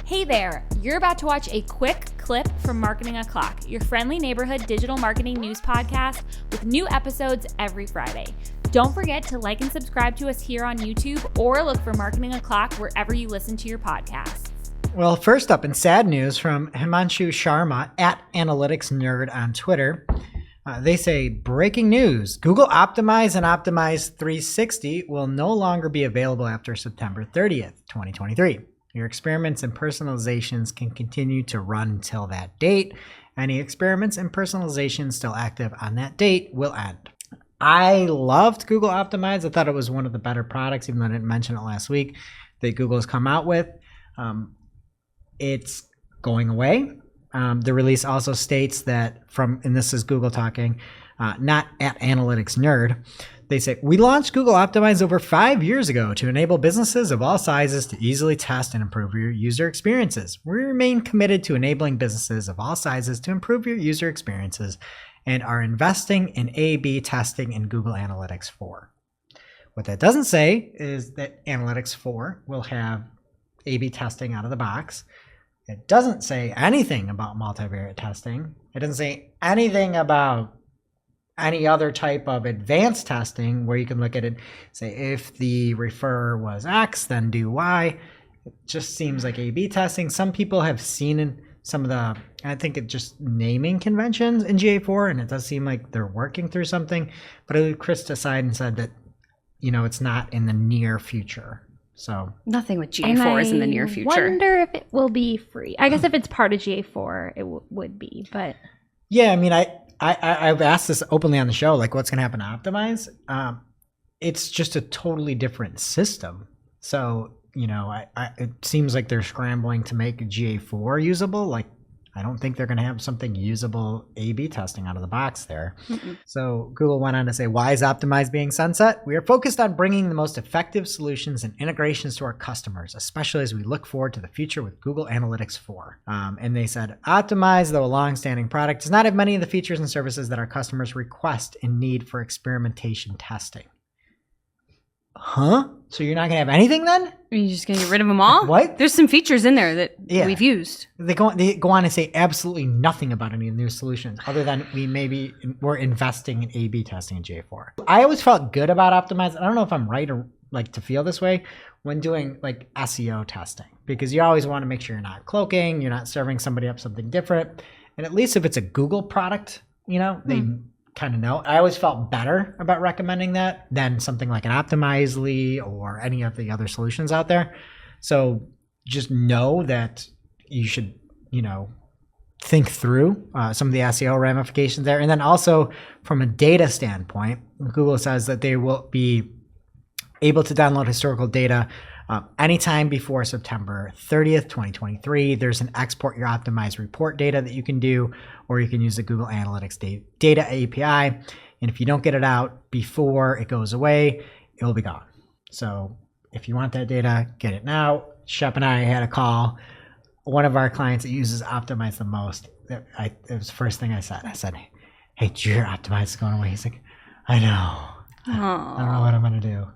Hey there, you're about to watch a quick clip from Marketing O'Clock, your friendly neighborhood digital marketing news podcast with new episodes every Friday. Don't forget to like and subscribe to us here on YouTube or look for Marketing O'Clock wherever you listen to your podcasts. Well, first up in sad news from Himanshu Sharma at Analytics Nerd on Twitter. They say, breaking news, Google Optimize and Optimize 360 will no longer be available after September 30th, 2023. Your experiments and personalizations can continue to run until that date. Any experiments and personalizations still active on that date will end. I loved Google Optimize. I thought it was one of the better products, even though I didn't mention it last week, that Google has come out with. It's going away. The release also states that and this is Google talking, not at Analytics Nerd. They say, we launched Google Optimize over 5 years ago to enable businesses of all sizes to easily test and improve your user experiences. We remain committed to enabling businesses of all sizes to improve your user experiences and are investing in A/B testing in Google Analytics 4. What that doesn't say is that Analytics 4 will have A/B testing out of the box. It doesn't say anything about multivariate testing. It doesn't say anything about any other type of advanced testing where you can look at it, say, if the refer was X, then do Y. It just seems like A/B testing. Some people have seen in some of the, I think it just naming conventions in GA4, and it does seem like they're working through something. But Chris aside and said that, it's not in the near future. So nothing with GA4 is in the near future. I wonder if it will be free. I guess if it's part of GA4, it would be. But yeah, I mean, I've asked this openly on the show, like what's going to happen to Optimize? It's just a totally different system. So, it seems like they're scrambling to make GA4 usable. Like, I don't think they're going to have something usable A/B testing out of the box there. Mm-mm. So Google went on to say, why is Optimize being sunset? We are focused on bringing the most effective solutions and integrations to our customers, especially as we look forward to the future with Google Analytics 4. And they said, Optimize, though a long-standing product, does not have many of the features and services that our customers request and need for experimentation testing. Huh? So you're not going to have anything then? Are you just going to get rid of them all? What? There's some features in there that we've used. They go on and say absolutely nothing about any new solutions other than we're investing in A/B testing in GA4. I always felt good about Optimize. I don't know if I'm right or like to feel this way when doing like SEO testing, because you always want to make sure you're not cloaking, you're not serving somebody up something different. And at least if it's a Google product, they kind of know. I always felt better about recommending that than something like an Optimizely or any of the other solutions out there. So just know that you should, think through some of the SEO ramifications there. And then also from a data standpoint, Google says that they will be able to download historical data anytime before September 30th, 2023. There's an export your optimized report data that you can do, or you can use the Google Analytics data API. And if you don't get it out before it goes away, it will be gone. So if you want that data, get it now. Shep and I had a call. One of our clients that uses Optimize the most, it was the first thing I said. I said, hey, did you hear Optimize is going away? He's like, I know. I don't know what I'm going to do.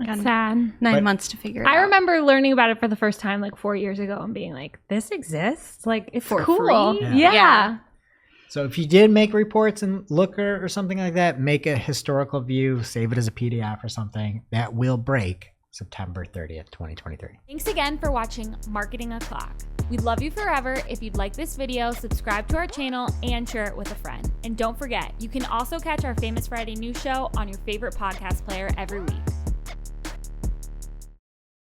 That's sad. 9 months to figure it out. I remember learning about it for the first time like 4 years ago and being like, this exists? Like, it's for cool. free? Yeah. So if you did make reports in Looker or something like that, make a historical view, save it as a PDF or something. That will break September 30th, 2023. Thanks again for watching Marketing O'Clock. We'd love you forever. If you'd like this video, subscribe to our channel and share it with a friend. And don't forget, you can also catch our Famous Friday news show on your favorite podcast player every week.